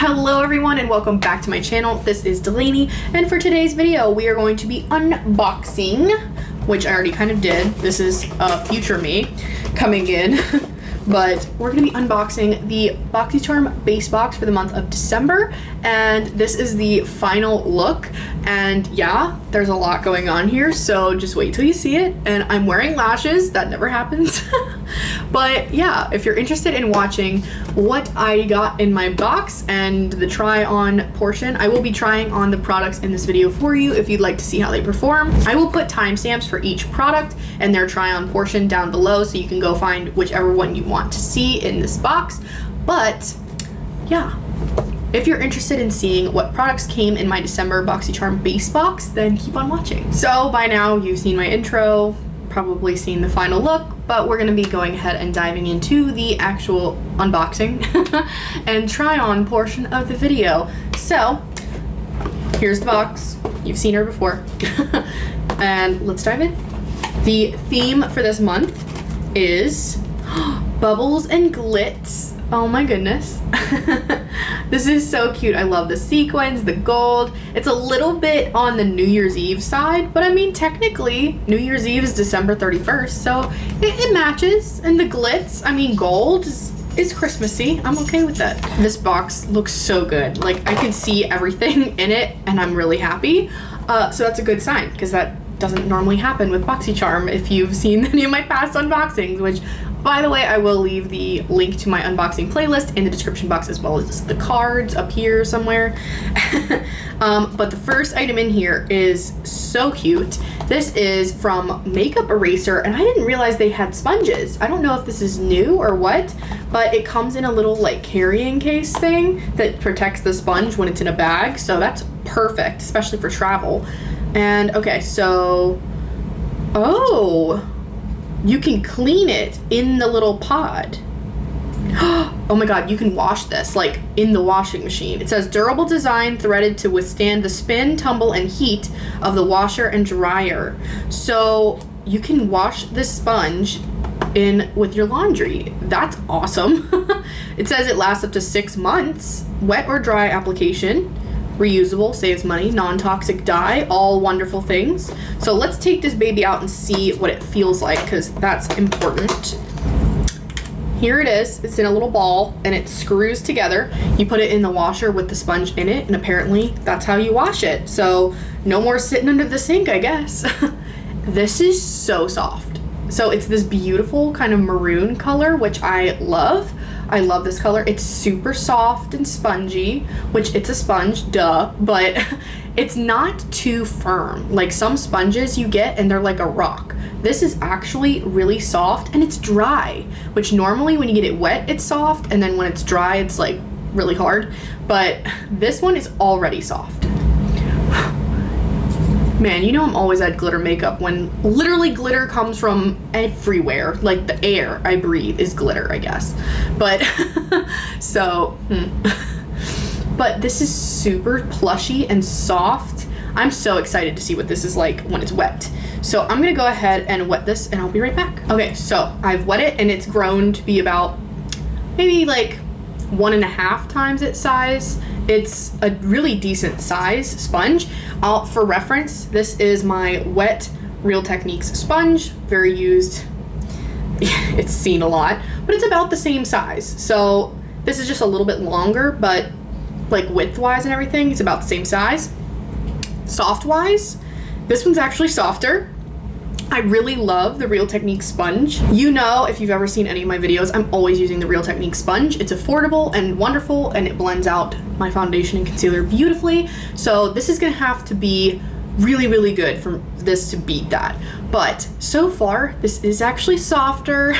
Hello everyone and welcome back to my channel. This is Delaney, and for today's video we are going to be unboxing, which I already kind of did. This is future me coming in. But we're gonna be unboxing the Boxycharm base box for the month of December, and this is the final look. And yeah, there's a lot going on here, so just wait till you see it. And I'm wearing lashes, that never happens. But yeah, if you're interested in watching what I got in my box and the try on portion, I will be trying on the products in this video for you if you'd like to see how they perform. I will put timestamps for each product and their try on portion down below, so you can go find whichever one you want to see in this box. But yeah, if you're interested in seeing what products came in my December Boxycharm base box, then keep on watching. So by now you've seen my intro, probably seen the final look, but we're gonna be going ahead and diving into the actual unboxing and try on portion of the video. So here's the box. You've seen her before. And let's dive in. The theme for this month is bubbles and glitz. Oh my goodness. This is so cute. I love the sequins, the gold. It's a little bit on the New Year's Eve side, but I mean, technically New Year's Eve is December 31st, so it matches. And the glitz, I mean, gold is Christmassy. I'm okay with that. This box looks so good. Like, I can see everything in it and I'm really happy. So that's a good sign, because that doesn't normally happen with Boxycharm if you've seen any of my past unboxings, which, by the way, I will leave the link to my unboxing playlist in the description box, as well as the cards up here somewhere. But the first item in here is so cute. This is from Makeup Eraser, and I didn't realize they had sponges. I don't know if this is new or what, but it comes in a little like carrying case thing that protects the sponge when it's in a bag, so that's perfect, especially for travel. And okay, so, oh, you can clean it in the little pod. Oh my god, you can wash this like in the washing machine. It says durable design, threaded to withstand the spin, tumble, and heat of the washer and dryer. So you can wash this sponge in with your laundry. That's awesome. It says it lasts up to 6 months. Wet or dry application. Reusable, saves money, non-toxic dye, all wonderful things. So let's take this baby out and see what it feels like, because that's important. Here it is. It's in a little ball and it screws together. You put it in the washer with the sponge in it, and apparently that's how you wash it. So no more sitting under the sink, I guess. This is so soft. So it's this beautiful kind of maroon color, which I love. I love this color. It's super soft and spongy, which it's a sponge, duh, but it's not too firm. Like some sponges you get and they're like a rock. This is actually really soft, and it's dry, which normally when you get it wet, it's soft, and then when it's dry, it's like really hard. But this one is already soft. Man, you know I'm always at glitter makeup when literally glitter comes from everywhere. Like the air I breathe is glitter, I guess. But so, but this is super plushy and soft. I'm so excited to see what this is like when it's wet. So I'm gonna go ahead and wet this and I'll be right back. Okay, so I've wet it and it's grown to be about maybe like 1.5 times its size. It's a really decent size sponge. For reference, this is my wet Real Techniques sponge, very used. It's seen a lot, but it's about the same size. So this is just a little bit longer, but like width-wise and everything, it's about the same size. Soft-wise, this one's actually softer. I really love the Real Techniques sponge. You know, if you've ever seen any of my videos, I'm always using the Real Techniques sponge. It's affordable and wonderful, and it blends out my foundation and concealer beautifully. So this is gonna have to be really, really good for this to beat that. But so far, this is actually softer.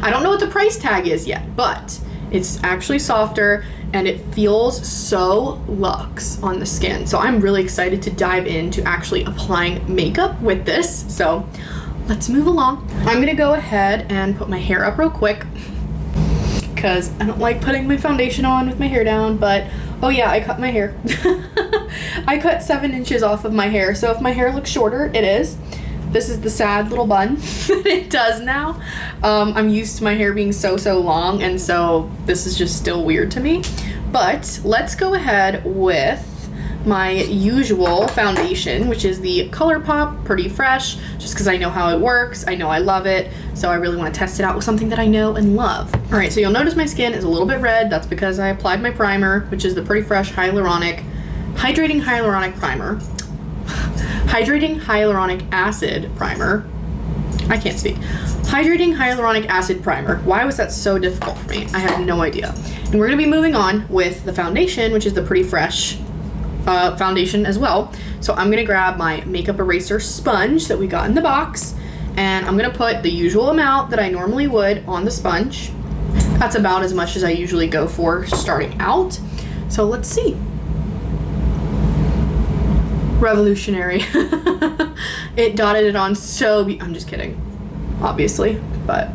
I don't know what the price tag is yet, but it's actually softer and it feels so luxe on the skin. So I'm really excited to dive into actually applying makeup with this. So let's move along. I'm gonna go ahead and put my hair up real quick, because I don't like putting my foundation on with my hair down, but oh yeah, I cut my hair. I cut 7 inches off of my hair, so if my hair looks shorter, it is. This is the sad little bun that it does now. I'm used to my hair being so long, and so this is just still weird to me. But let's go ahead with my usual foundation, which is the Colourpop Pretty Fresh, just because I know how it works. I know I love it, so I really want to test it out with something that I know and love. All right, so you'll notice my skin is a little bit red. That's because I applied my primer, which is the Pretty Fresh Hydrating Hyaluronic Primer. Hydrating Hyaluronic Acid Primer. I can't speak. Hydrating Hyaluronic Acid Primer. Why was that so difficult for me? I have no idea. And we're gonna be moving on with the foundation, which is the Pretty Fresh foundation as well. So I'm gonna grab my makeup eraser sponge that we got in the box, and I'm gonna put the usual amount that I normally would on the sponge. That's about as much as I usually go for starting out. So let's see. Revolutionary. It dotted it on so I'm just kidding, obviously, but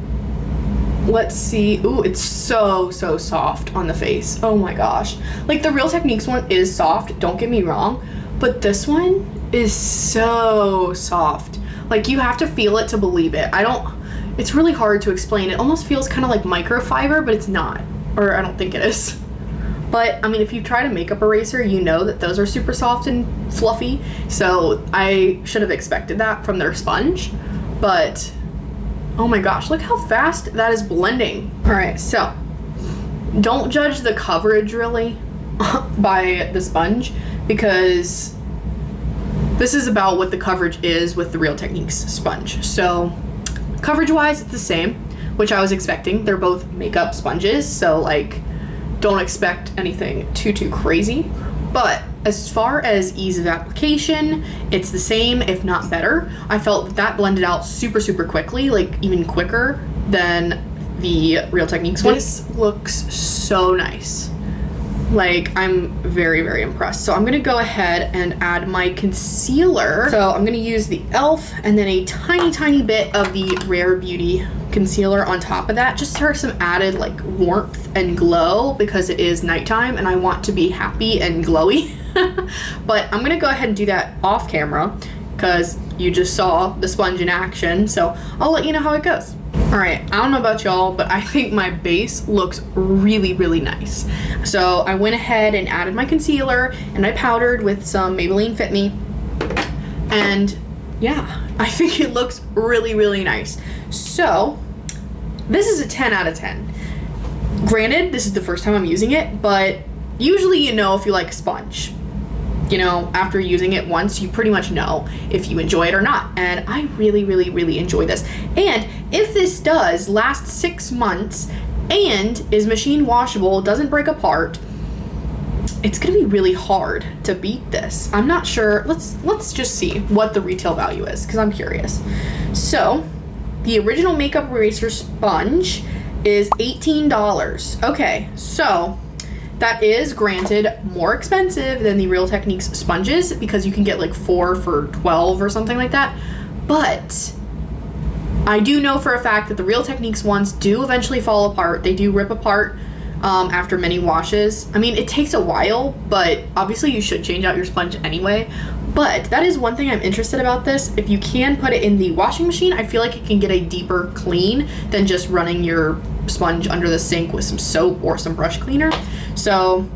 let's see. Ooh, it's so soft on the face. Oh my gosh. Like the Real Techniques one is soft, don't get me wrong, but this one is so soft. Like you have to feel it to believe it. It's really hard to explain. It almost feels kind of like microfiber, but it's not, or I don't think it is. But I mean, if you tried a makeup eraser, you know that those are super soft and fluffy. So I should have expected that from their sponge, but oh my gosh, look how fast that is blending. All right, so don't judge the coverage really by the sponge, because this is about what the coverage is with the Real Techniques sponge. So coverage wise, it's the same, which I was expecting. They're both makeup sponges, so like don't expect anything too crazy. But as far as ease of application, it's the same, if not better. I felt that blended out super quickly, like even quicker than the Real Techniques one. This looks so nice. Like I'm very impressed. So I'm gonna go ahead and add my concealer. So I'm gonna use the e.l.f. and then a tiny bit of the Rare Beauty concealer on top of that, just for some added like warmth and glow, because it is nighttime and I want to be happy and glowy. But I'm gonna go ahead and do that off camera because you just saw the sponge in action, so I'll let you know how it goes. All right, I don't know about y'all, but I think my base looks really nice. So I went ahead and added my concealer and I powdered with some Maybelline Fit Me, and yeah, I think it looks really nice. So this is a 10 out of 10. Granted, this is the first time I'm using it, but usually you know if you like a sponge. You know, after using it once, you pretty much know if you enjoy it or not. And I really enjoy this. And if this does last 6 months and is machine washable, doesn't break apart, it's gonna be really hard to beat this. I'm not sure. Let's just see what the retail value is, because I'm curious. So the original makeup eraser sponge is $18. Okay, so that is granted more expensive than the Real Techniques sponges, because you can get like 4 for $12 or something like that. But I do know for a fact that the Real Techniques ones do eventually fall apart. They do rip apart after many washes. I mean, it takes a while, but obviously you should change out your sponge anyway. But that is one thing I'm interested about this. If you can put it in the washing machine, I feel like it can get a deeper clean than just running your sponge under the sink with some soap or some brush cleaner. So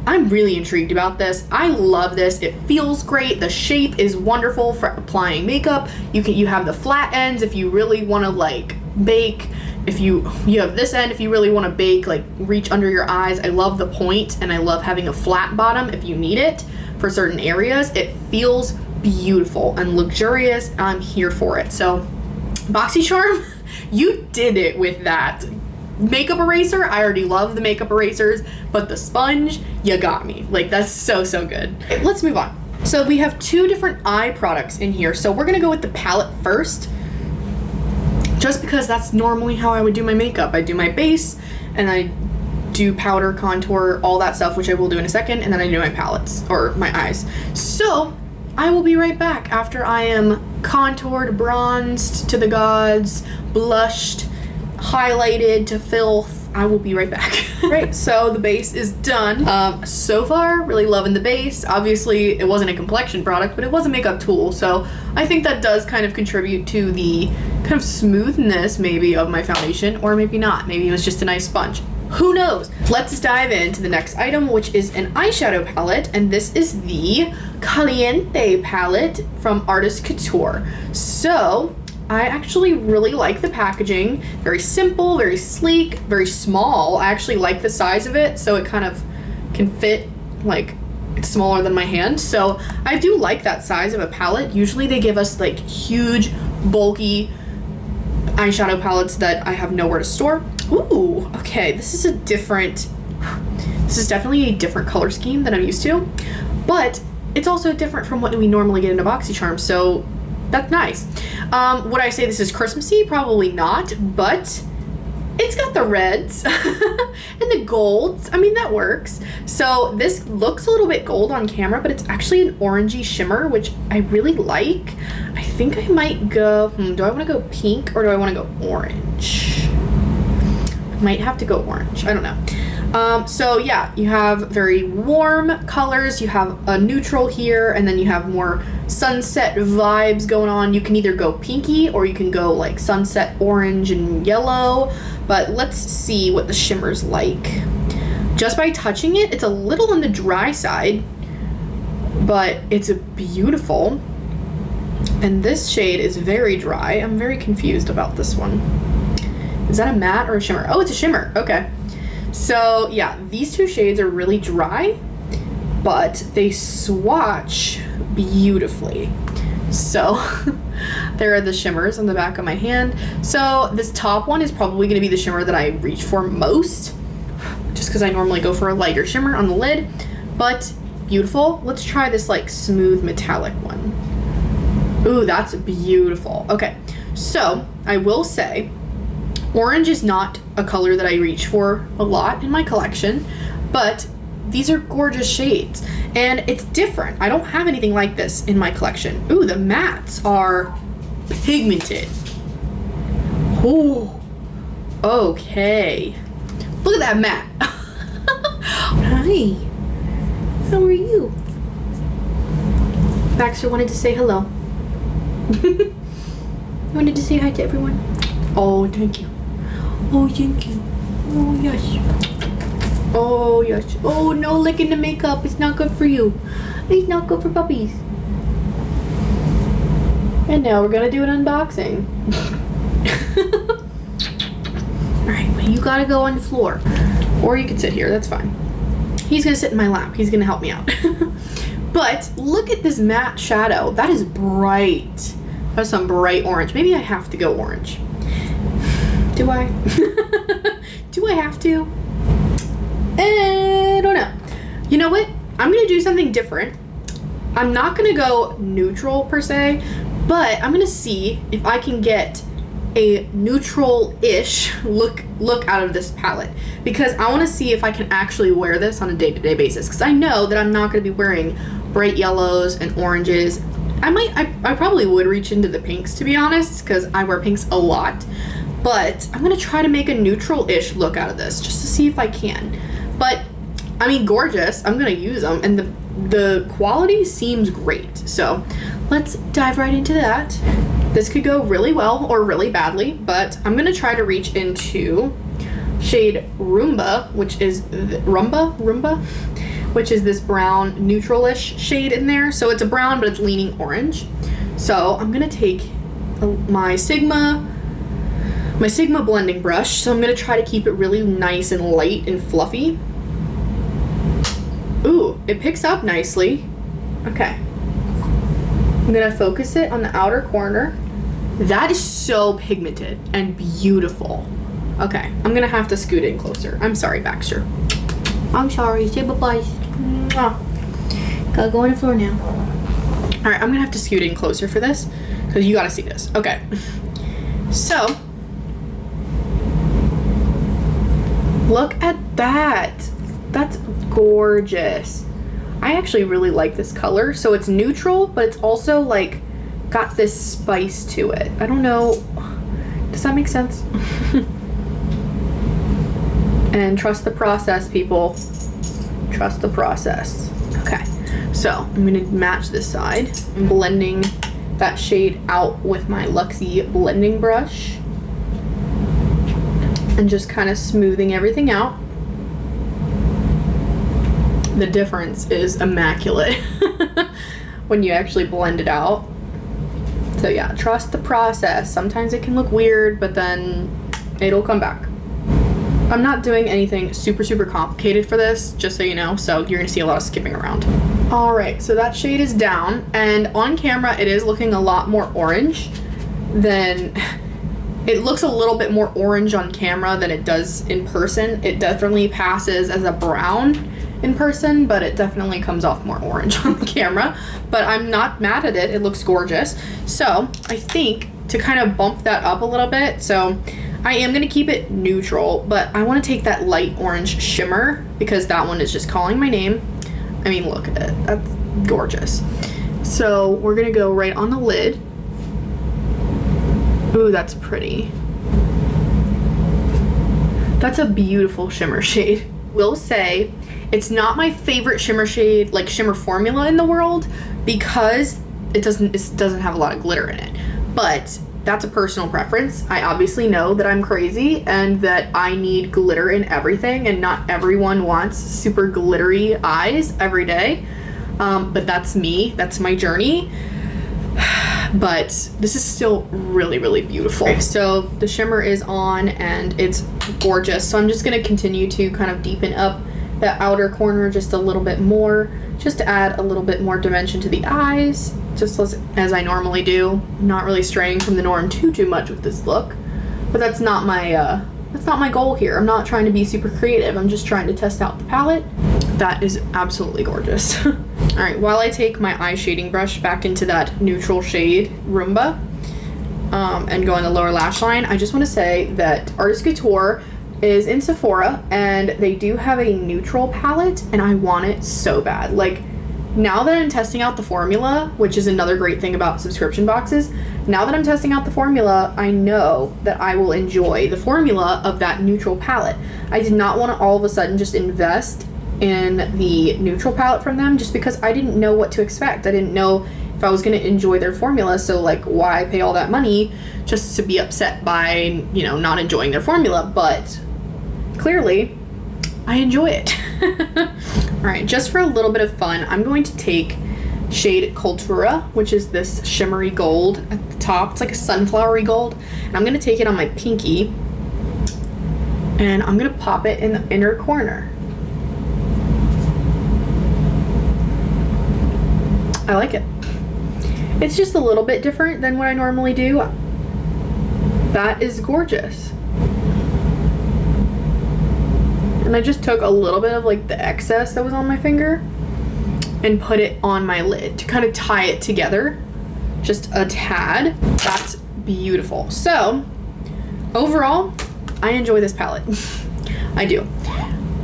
I'm really intrigued about this. I love this. It feels great. The shape is wonderful for applying makeup. You have the flat ends if you really want to like bake. If you have this end if you really want to bake, like reach under your eyes. I love the point, and I love having a flat bottom if you need it for certain areas. It feels beautiful and luxurious. I'm here for it. So Boxycharm, you did it with that makeup eraser. I already love the makeup erasers, but the sponge, you got me. Like that's so good. Okay, let's move on. So we have 2 different eye products in here. So we're gonna go with the palette first, just because that's normally how I would do my makeup. I do my base, and I do powder, contour, all that stuff, which I will do in a second, and then I do my palettes, or my eyes. So I will be right back after I am contoured, bronzed to the gods, blushed, highlighted to filth. I will be right back. Right, so the base is done. So far, really loving the base. Obviously, it wasn't a complexion product, but it was a makeup tool, so I think that does kind of contribute to the kind of smoothness maybe of my foundation, or maybe not. Maybe it was just a nice sponge. Who knows? Let's dive into the next item, which is an eyeshadow palette, and this is the Caliente palette from Artist Couture. So I actually really like the packaging. Very simple, very sleek, very small. I actually like the size of it, so it kind of can fit, like, it's smaller than my hand. So I do like that size of a palette. Usually they give us like huge, bulky eyeshadow palettes that I have nowhere to store. Ooh, okay, this is definitely a different color scheme than I'm used to, but it's also different from what we normally get into Boxycharm, so that's nice. Would I say this is Christmassy? Probably not, but it's got the reds and the golds. I mean, that works. So this looks a little bit gold on camera, but it's actually an orangey shimmer, which I really like. I think I might go, do I want to go pink or do I want to go orange? I might have to go orange. I don't know. So yeah, you have very warm colors. You have a neutral here, and then you have more sunset vibes going on. You can either go pinky or you can go like sunset orange and yellow, but let's see what the shimmer's like. Just by touching it, it's a little on the dry side, but it's beautiful. And this shade is very dry. I'm very confused about this one. Is that a matte or a shimmer? Oh, it's a shimmer. Okay. So yeah, these two shades are really dry, but they swatch beautifully. So there are the shimmers on the back of my hand. So this top one is probably going to be the shimmer that I reach for most, just because I normally go for a lighter shimmer on the lid, but beautiful. Let's try this like smooth metallic one. Ooh, that's beautiful. Okay, so I will say orange is not a color that I reach for a lot in my collection, but these are gorgeous shades and it's different. I don't have anything like this in my collection. Ooh, the mattes are pigmented. Ooh, okay. Look at that matte. Hi, how are you? Baxter wanted to say hello. You wanted to say hi to everyone. Oh, thank you. Oh, thank you. Oh, yes. Oh, yes. Oh, no licking the makeup. It's not good for you. It's not good for puppies. And now we're gonna do an unboxing. Alright, well, you gotta go on the floor. Or you can sit here, that's fine. He's gonna sit in my lap. He's gonna help me out. But look at this matte shadow. That is bright. That's some bright orange. Maybe I have to go orange. Do I? Do I have to? I don't know. You know what? I'm gonna do something different. I'm not gonna go neutral per se, but I'm gonna see if I can get a neutral-ish look out of this palette, because I want to see if I can actually wear this on a day-to-day basis, because I know that I'm not going to be wearing bright yellows and oranges. I probably would reach into the pinks, to be honest, because I wear pinks a lot, but I'm going to try to make a neutral-ish look out of this just to see if I can. But I mean, gorgeous. I'm going to use them, and the quality seems great, so let's dive right into that. This could go really well or really badly, but I'm gonna try to reach into shade Rumba, which is Rumba, which is this brown neutral-ish shade in there. So it's a brown, but it's leaning orange. So I'm gonna take my Sigma blending brush. So I'm gonna try to keep it really nice and light and fluffy. Ooh, it picks up nicely. Okay. I'm gonna focus it on the outer corner. That is so pigmented and beautiful. Okay, I'm gonna have to scoot in closer. I'm sorry, Baxter. I'm sorry, say bye-bye. Gotta go on the floor now. All right, I'm gonna have to scoot in closer for this, because you gotta see this. Okay, so look at that. That's gorgeous. I actually really like this color. So it's neutral, but it's also like got this spice to it. I don't know. Does that make sense? And trust the process, people. Trust the process. Okay, so I'm gonna match this side. I'm blending that shade out with my Luxie blending brush and just kind of smoothing everything out. The difference is immaculate when you actually blend it out. So yeah, trust the process. Sometimes it can look weird, but then it'll come back. I'm not doing anything super complicated for this, just so you know, so you're gonna see a lot of skipping around. All right, so that shade is down, and on camera it is looking a lot more orange than, it looks a little bit more orange on camera than it does in person. It definitely passes as a brown in person, but it definitely comes off more orange on the camera. But I'm not mad at it, it looks gorgeous. So I think to kind of bump that up a little bit, so I am gonna keep it neutral, but I wanna take that light orange shimmer because that one is just calling my name. I mean, look at it, that's gorgeous. So we're gonna go right on the lid. Ooh, that's pretty. That's a beautiful shimmer shade. Will say, it's not my favorite shimmer shade, like shimmer formula in the world, because it doesn't have a lot of glitter in it. But that's a personal preference. I obviously know that I'm crazy and that I need glitter in everything, and not everyone wants super glittery eyes every day. But that's me, that's my journey. But this is still really beautiful. Okay, so the shimmer is on and it's gorgeous. So I'm just gonna continue to kind of deepen up that outer corner just a little bit more, just to add a little bit more dimension to the eyes, just as I normally do. I'm not really straying from the norm too much with this look, but that's not my goal here. I'm not trying to be super creative. I'm just trying to test out the palette. That is absolutely gorgeous. All right, while I take my eye shading brush back into that neutral shade Roomba and go in the lower lash line, I just want to say that Artist Couture is in Sephora and they do have a neutral palette, and I want it so bad. Like, now that I'm testing out the formula, which is another great thing about subscription boxes, now that I'm testing out the formula, I know that I will enjoy the formula of that neutral palette. I did not want to all of a sudden just invest in the neutral palette from them, just because I didn't know what to expect. I didn't know if I was going to enjoy their formula, so like, why pay all that money just to be upset by, you know, not enjoying their formula? But clearly I enjoy it. All right, just for a little bit of fun, I'm going to take shade Cultura, which is this shimmery gold at the top. It's like a sunflowery gold, and I'm going to take it on my pinky and I'm going to pop it in the inner corner. I like it. It's just a little bit different than what I normally do. That is gorgeous. And I just took a little bit of like the excess that was on my finger and put it on my lid to kind of tie it together just a tad. That's beautiful. So overall, I enjoy this palette. I do.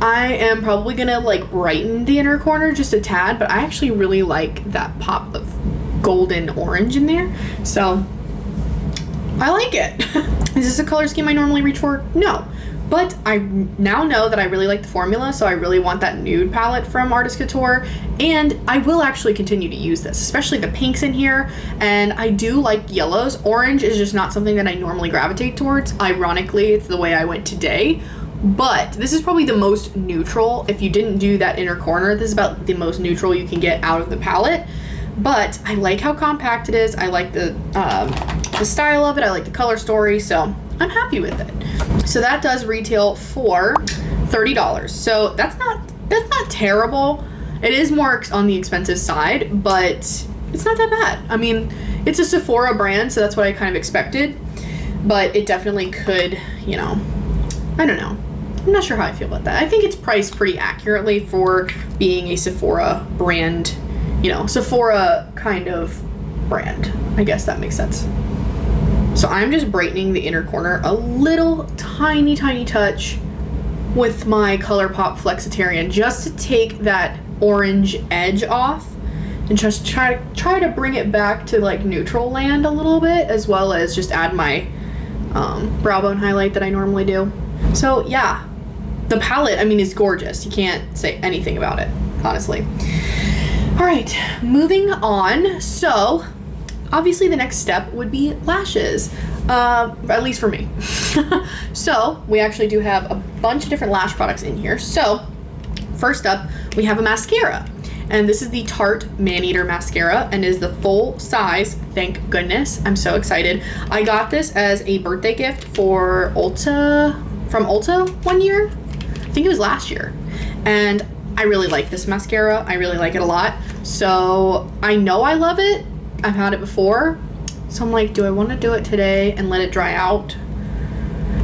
I am probably gonna like brighten the inner corner just a tad, but I actually really like that pop of golden orange in there. So I like it. Is this a color scheme I normally reach for? No. But I now know that I really like the formula, so I really want that nude palette from Artist Couture, and I will actually continue to use this, especially the pinks in here, and I do like yellows. Orange is just not something that I normally gravitate towards. Ironically, it's the way I went today, but this is probably the most neutral. If you didn't do that inner corner, this is about the most neutral you can get out of the palette. But I like how compact it is. I like the style of it. I like the color story, so I'm happy with it. So that does retail for $30. So that's not terrible. It is more on the expensive side, but it's not that bad. I mean, it's a Sephora brand, so that's what I kind of expected. But it definitely could, you know, I don't know. I'm not sure how I feel about that. I think it's priced pretty accurately for being a Sephora brand, you know, Sephora kind of brand. I guess that makes sense. So I'm just brightening the inner corner a little tiny touch with my Colourpop Flexitarian, just to take that orange edge off and just try to bring it back to like neutral land a little bit, as well as just add my brow bone highlight that I normally do. So yeah, the palette, I mean, is gorgeous. You can't say anything about it, honestly. All right, moving on. So obviously the next step would be lashes, at least for me. So we actually do have a bunch of different lash products in here. So first up, we have a mascara. And this is the Tarte Maneater mascara and is the full size, thank goodness. I'm so excited. I got this as a birthday gift for from Ulta one year. I think it was last year. And I really like this mascara. I really like it a lot. So I know I love it. I've had it before. So I'm like, do I want to do it today and let it dry out?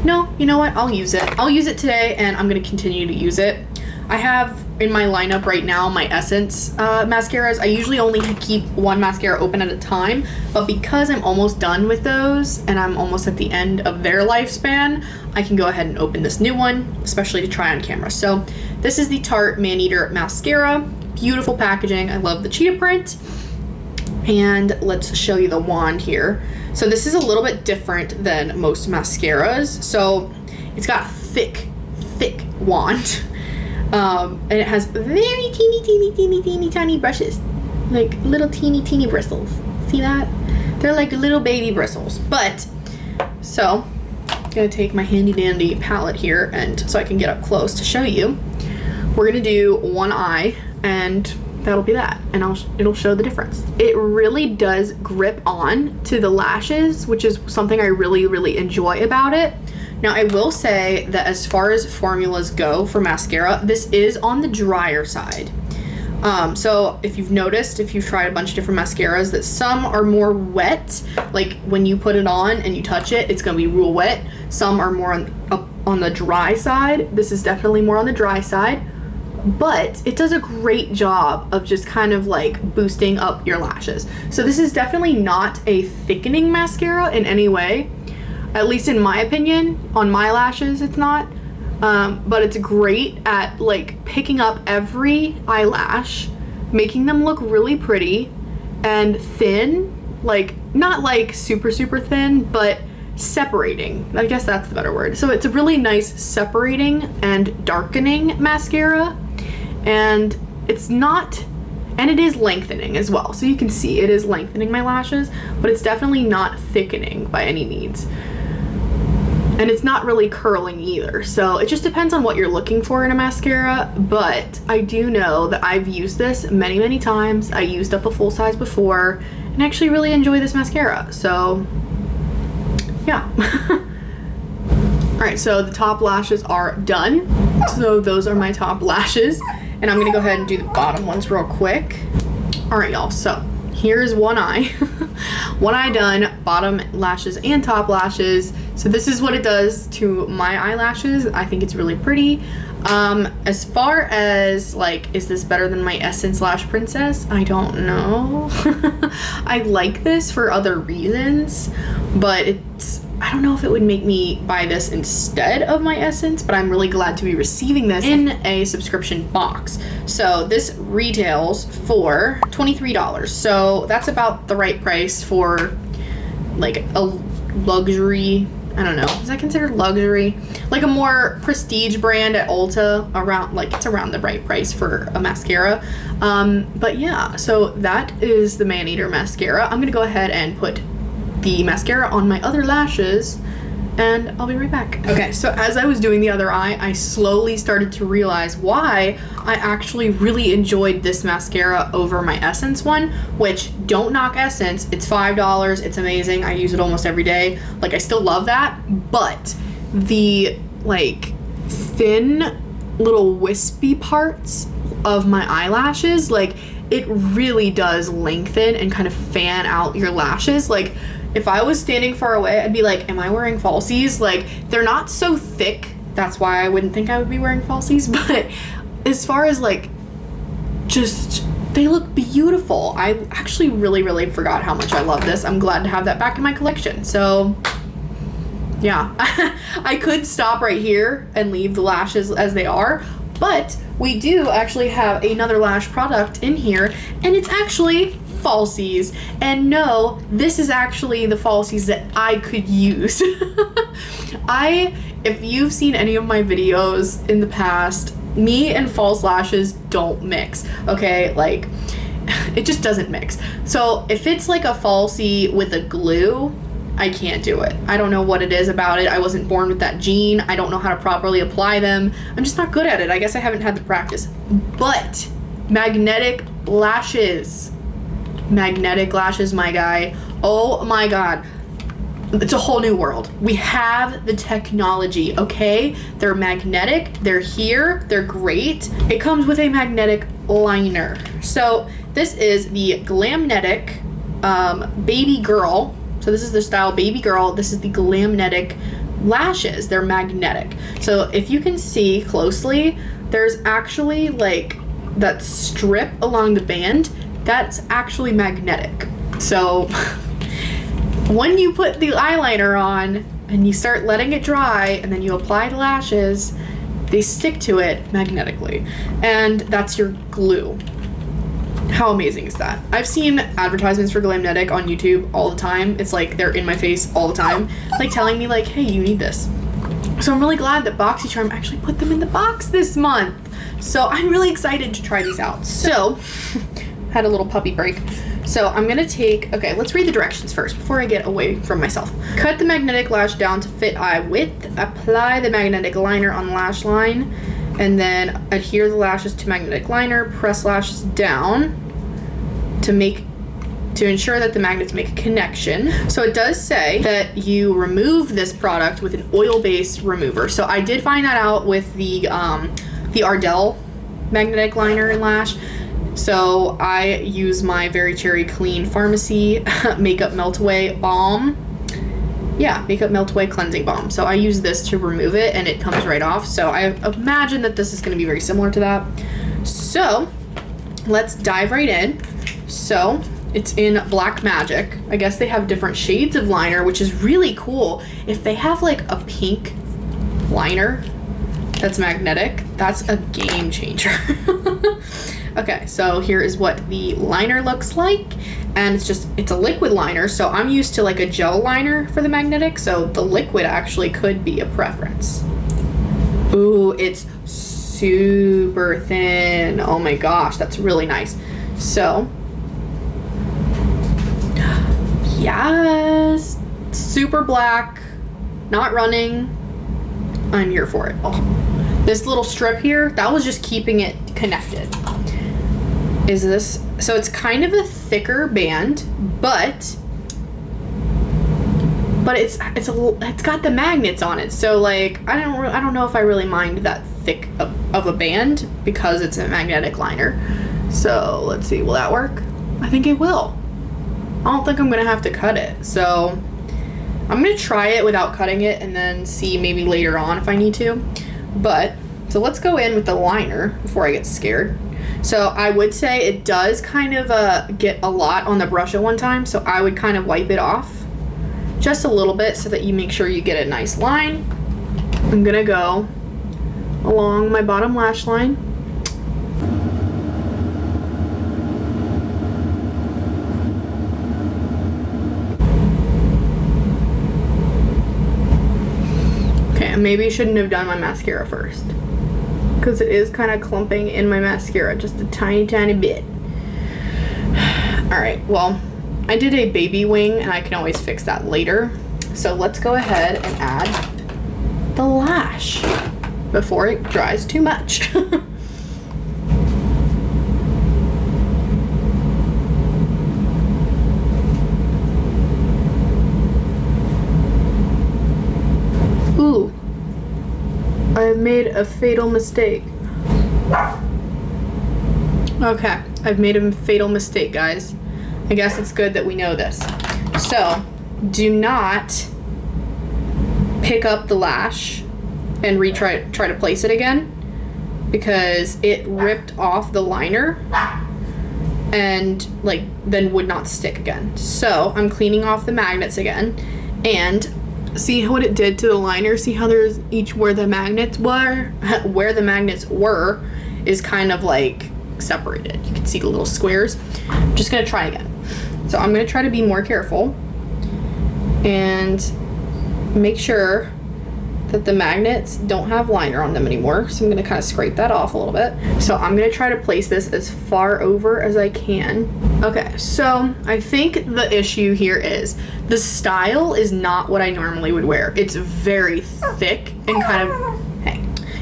No, you know what? I'll use it. I'll use it today and I'm going to continue to use it. I have in my lineup right now my Essence mascaras. I usually only keep one mascara open at a time, but because I'm almost done with those and I'm almost at the end of their lifespan, I can go ahead and open this new one, especially to try on camera. So this is the Tarte Maneater mascara. Beautiful packaging. I love the cheetah print. And let's show you the wand here. So this is a little bit different than most mascaras. So it's got a thick wand. And it has very teeny tiny brushes, like little teeny bristles. See that? They're like little baby bristles. But so I'm gonna take my handy dandy palette here, and so I can get up close to show you. We're gonna do one eye, and that'll be that, and it'll show the difference. It really does grip on to the lashes, which is something I really enjoy about it. Now, I will say that as far as formulas go for mascara, this is on the drier side. So if you've noticed, if you've tried a bunch of different mascaras, that some are more wet, like when you put it on and you touch it, it's gonna be real wet. Some are more on the dry side. This is definitely more on the dry side, but it does a great job of just kind of like boosting up your lashes. So this is definitely not a thickening mascara in any way. At least in my opinion, on my lashes it's not, but it's great at like picking up every eyelash, making them look really pretty and thin, like not like super thin, but separating. I guess that's the better word. So it's a really nice separating and darkening mascara, and it's not, and it is lengthening as well. So you can see it is lengthening my lashes, but it's definitely not thickening by any means. And it's not really curling either. So it just depends on what you're looking for in a mascara. But I do know that I've used this many times. I used up a full size before and actually really enjoy this mascara. So yeah. All right, so the top lashes are done. So those are my top lashes. And I'm gonna go ahead and do the bottom ones real quick. All right, y'all, so here's one eye. One eye done, bottom lashes and top lashes. So this is what it does to my eyelashes. I think it's really pretty. As far as like, is this better than my Essence Lash Princess? I don't know. I like this for other reasons, but I don't know if it would make me buy this instead of my Essence, but I'm really glad to be receiving this in a subscription box. So this retails for $23. So that's about the right price for like a luxury, I don't know, is that considered luxury? Like a more prestige brand at Ulta, around, like it's around the right price for a mascara. But yeah, so that is the Maneater mascara. I'm gonna go ahead and put the mascara on my other lashes and I'll be right back. Okay, so as I was doing the other eye, I slowly started to realize why I actually really enjoyed this mascara over my Essence one, which, don't knock Essence, it's $5, it's amazing, I use it almost every day, like I still love that, but the like thin little wispy parts of my eyelashes, like it really does lengthen and kind of fan out your lashes. Like if I was standing far away, I'd be like, am I wearing falsies? Like, they're not so thick. That's why I wouldn't think I would be wearing falsies. But as far as like, just, they look beautiful. I actually really forgot how much I love this. I'm glad to have that back in my collection. So yeah, I could stop right here and leave the lashes as they are, but we do actually have another lash product in here, and it's actually falsies. And no, this is actually the falsies that I could use. If you've seen any of my videos in the past, me and false lashes don't mix, okay? Like, it just doesn't mix. So if it's like a falsie with a glue, I can't do it. I don't know what it is about it. I wasn't born with that gene. I don't know how to properly apply them. I'm just not good at it. I guess I haven't had the practice. But magnetic lashes. Magnetic lashes, my guy. Oh my God. It's a whole new world. We have the technology, okay? They're magnetic, they're here, they're great. It comes with a magnetic liner. So this is the Glamnetic Babygirl. So this is the style Babygirl. This is the Glamnetic lashes. They're magnetic. So if you can see closely, there's actually like that strip along the band. That's actually magnetic. So when you put the eyeliner on and you start letting it dry and then you apply the lashes, they stick to it magnetically. And that's your glue. How amazing is that? I've seen advertisements for Glamnetic on YouTube all the time. It's like they're in my face all the time, like telling me like, hey, you need this. So I'm really glad that Boxycharm actually put them in the box this month. So I'm really excited to try these out. So, had a little puppy break. So I'm gonna take, okay, let's read the directions first before I get away from myself. Cut the magnetic lash down to fit eye width, apply the magnetic liner on lash line, and then adhere the lashes to magnetic liner, press lashes down to ensure that the magnets make a connection. So it does say that you remove this product with an oil-based remover. So I did find that out with the Ardell magnetic liner and lash. So I use my Very Cherry Clean Pharmacy Makeup Melt Away Balm. Yeah, Makeup Melt Away Cleansing Balm. So I use this to remove it and it comes right off. So I imagine that this is gonna be very similar to that. So let's dive right in. So it's in Black Magic. I guess they have different shades of liner, which is really cool. If they have like a pink liner that's magnetic, that's a game changer. Okay, so here is what the liner looks like, and it's a liquid liner, so I'm used to like a gel liner for the magnetic, so the liquid actually could be a preference. Ooh, it's super thin. Oh my gosh, that's really nice. So, yes, super black, not running. I'm here for it. Oh. This little strip here, that was just keeping it connected. Is this, so it's kind of a thicker band, but it's got the magnets on it. So like, I don't know if I really mind that thick of a band because it's a magnetic liner. So let's see, will that work? I think it will. I don't think I'm gonna have to cut it. So I'm gonna try it without cutting it and then see maybe later on if I need to. But, so let's go in with the liner before I get scared. So I would say it does kind of get a lot on the brush at one time, so I would kind of wipe it off just a little bit so that you make sure you get a nice line. I'm gonna go along my bottom lash line. Okay, maybe I shouldn't have done my mascara first, because it is kind of clumping in my mascara just a tiny bit. All right, well, I did a baby wing and I can always fix that later. So let's go ahead and add the lash before it dries too much. Ooh, I've made a fatal mistake. Okay, I've made a fatal mistake, guys. I guess it's good that we know this. So, do not pick up the lash and try to place it again, because it ripped off the liner and like then would not stick again. So I'm cleaning off the magnets again, and see what it did to the liner. See how there's where the magnets were is kind of like separated. You can see the little squares. I'm just gonna try again. So I'm gonna try to be more careful and make sure that the magnets don't have liner on them anymore, so I'm gonna kind of scrape that off a little bit. So I'm gonna try to place this as far over as I can. Okay, so I think the issue here is the style is not what I normally would wear. It's very thick and kind of,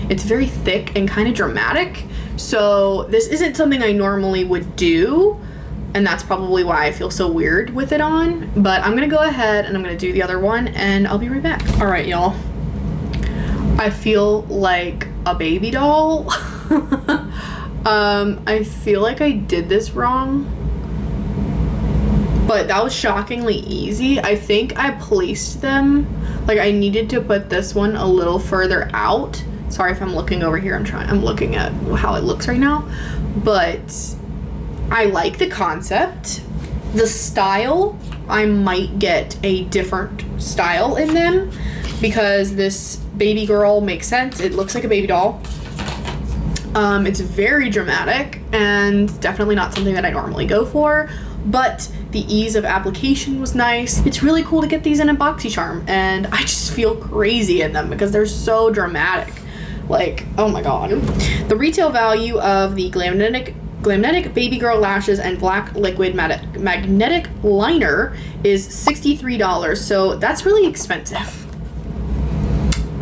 it's very thick and kind of dramatic. So this isn't something I normally would do, and that's probably why I feel so weird with it on. But I'm gonna go ahead and I'm gonna do the other one and I'll be right back. All right, y'all. I feel like a baby doll. I feel like I did this wrong, but that was shockingly easy. I think I placed them, like I needed to put this one a little further out. Sorry if I'm looking over here, I'm looking at how it looks right now, but I like the concept. The style, I might get a different style in them because this Babygirl makes sense. It looks like a baby doll. It's very dramatic and definitely not something that I normally go for, but the ease of application was nice. It's really cool to get these in a Boxycharm, and I just feel crazy in them because they're so dramatic. Like, oh my god. The retail value of the Glamnetic Babygirl lashes and black liquid magnetic liner is $63, so that's really expensive.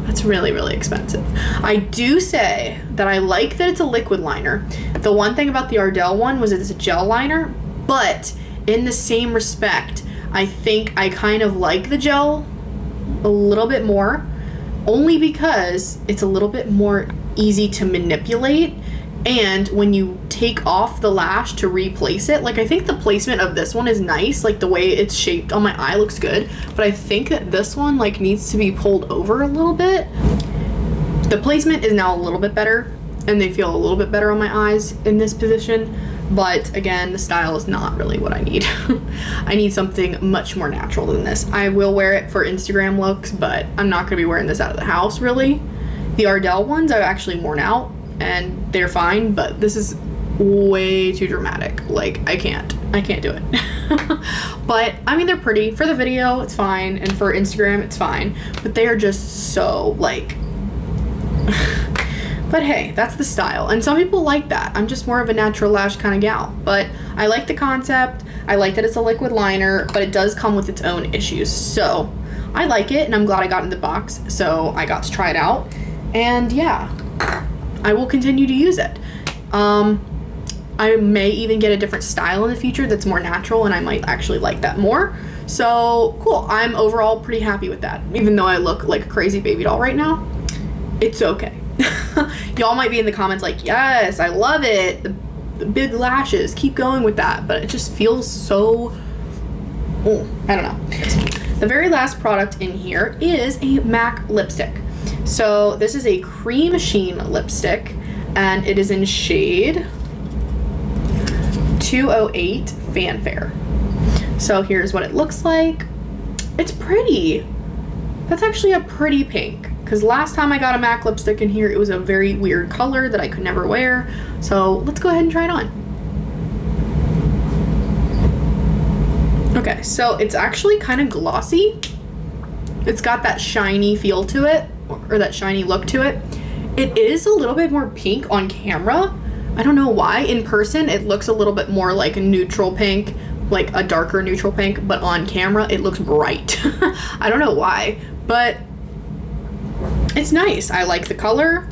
That's really, really expensive. I do say that I like that it's a liquid liner. The one thing about the Ardell one was it's a gel liner, but in the same respect, I think I kind of like the gel a little bit more, only because it's a little bit more easy to manipulate. And when you take off the lash to replace it, like I think the placement of this one is nice, like the way it's shaped on my eye looks good, but I think that this one like needs to be pulled over a little bit. The placement is now a little bit better and they feel a little bit better on my eyes in this position, but again, the style is not really what I need. I need something much more natural than this. I will wear it for Instagram looks, but I'm not gonna be wearing this out of the house really. The Ardell ones I've actually worn out and they're fine, but this is way too dramatic. Like I can't do it. But I mean, they're pretty for the video, it's fine, and for Instagram it's fine, but they are just so like but hey, that's the style, and some people like that. I'm just more of a natural lash kind of gal, but I like the concept. I like that it's a liquid liner, but it does come with its own issues, so I like it, and I'm glad I got in the box so I got to try it out. And yeah, I will continue to use it. I may even get a different style in the future that's more natural, and I might actually like that more. So cool. I'm overall pretty happy with that. Even though I look like a crazy baby doll right now, it's okay. Y'all might be in the comments like, yes, I love it. The big lashes, keep going with that. But it just feels so, I don't know. The very last product in here is a MAC lipstick. So this is a Cremesheen lipstick, and it is in shade 208 Fanfare. So here's what it looks like. It's pretty. That's actually a pretty pink, because last time I got a MAC lipstick in here, it was a very weird color that I could never wear. So let's go ahead and try it on. Okay, so it's actually kind of glossy. It's got that shiny feel to it, or that shiny look to it. It is a little bit more pink on camera. I don't know why. In person, it looks a little bit more like a neutral pink, like a darker neutral pink, but on camera, it looks bright. I don't know why, but it's nice. I like the color.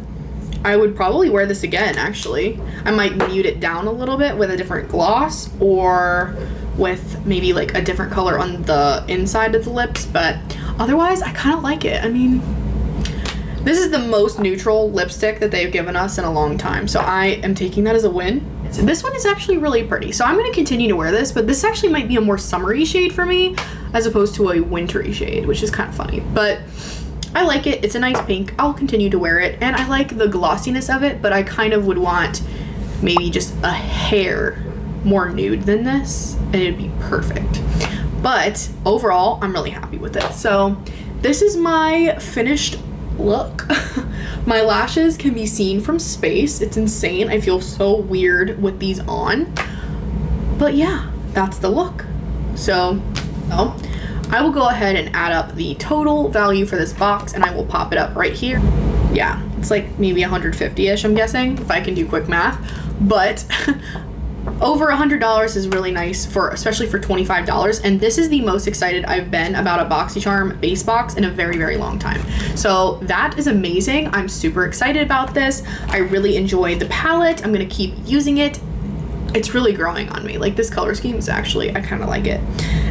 I would probably wear this again, actually. I might mute it down a little bit with a different gloss, or with maybe like a different color on the inside of the lips, but otherwise, I kind of like it. I mean, this is the most neutral lipstick that they've given us in a long time, so I am taking that as a win. So this one is actually really pretty, so I'm going to continue to wear this, but this actually might be a more summery shade for me as opposed to a wintry shade, which is kind of funny, but I like it. It's a nice pink. I'll continue to wear it, and I like the glossiness of it, but I kind of would want maybe just a hair more nude than this, and it'd be perfect. But overall, I'm really happy with it. So this is my finished look. My lashes can be seen from space. It's insane. I feel so weird with these on, but yeah, that's the look. So I will go ahead and add up the total value for this box, and I will pop it up right here. Yeah, it's like maybe 150-ish, I'm guessing, if I can do quick math. But over $100 is really nice, for especially for $25, and this is the most excited I've been about a Boxycharm base box in a very, very long time. So that is amazing. I'm super excited about this. I really enjoyed the palette. I'm gonna keep using it. It's really growing on me. Like, this color scheme is actually, I kind of like it.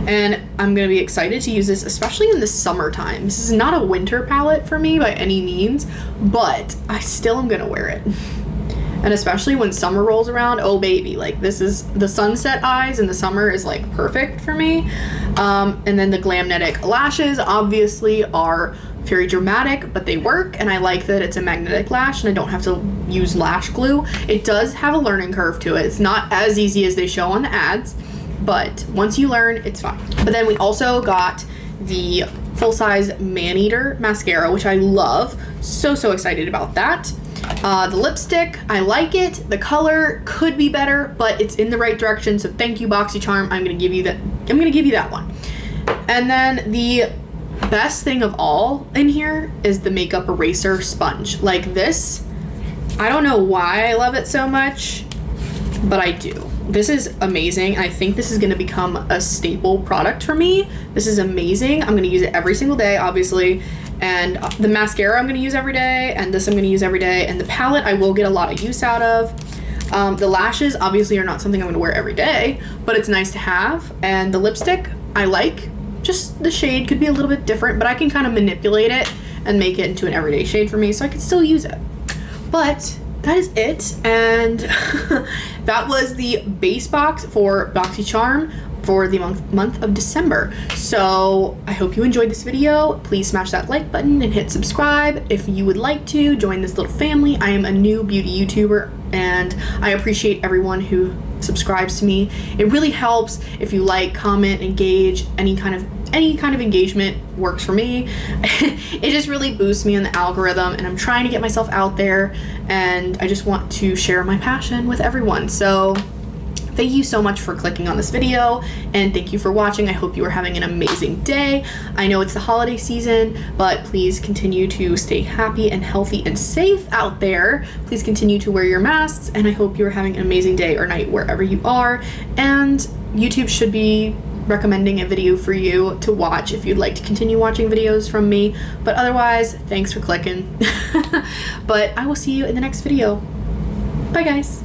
And I'm gonna be excited to use this, especially in the summertime. This is not a winter palette for me by any means, but I still am gonna wear it. And especially when summer rolls around, oh baby, like, this is the sunset eyes in the summer is like perfect for me. And then the Glamnetic lashes obviously are very dramatic, but they work, and I like that it's a magnetic lash and I don't have to use lash glue. It does have a learning curve to it. It's not as easy as they show on the ads, but once you learn, it's fine. But then we also got the full-size Maneater mascara, which I love. So excited about that. The lipstick, I like it. The color could be better, but it's in the right direction, so thank you, Boxycharm. I'm gonna give you that one. And then the best thing of all in here is the makeup eraser sponge. Like, this, I don't know why I love it so much, but I do. This is amazing. I think this is going to become a staple product for me. This is amazing. I'm going to use it every single day, obviously. And the mascara I'm going to use every day, and this I'm going to use every day. And the palette I will get a lot of use out of. The lashes obviously are not something I'm going to wear every day, but it's nice to have. And the lipstick I like. Just the shade could be a little bit different, but I can kind of manipulate it and make it into an everyday shade for me, so I can still use it. But that is it, and that was the base box for Boxycharm for the month of December. So I hope you enjoyed this video. Please smash that like button and hit subscribe if you would like to join this little family. I am a new beauty YouTuber, and I appreciate everyone who subscribes to me. It really helps if you like, comment, engage. Any kind of engagement works for me. It just really boosts me in the algorithm, and I'm trying to get myself out there, and I just want to share my passion with everyone. So thank you so much for clicking on this video, and thank you for watching. I hope you are having an amazing day. I know it's the holiday season, but please continue to stay happy and healthy and safe out there. Please continue to wear your masks, and I hope you're having an amazing day or night wherever you are. And YouTube should be recommending a video for you to watch if you'd like to continue watching videos from me. But otherwise, thanks for clicking. But I will see you in the next video. Bye, guys.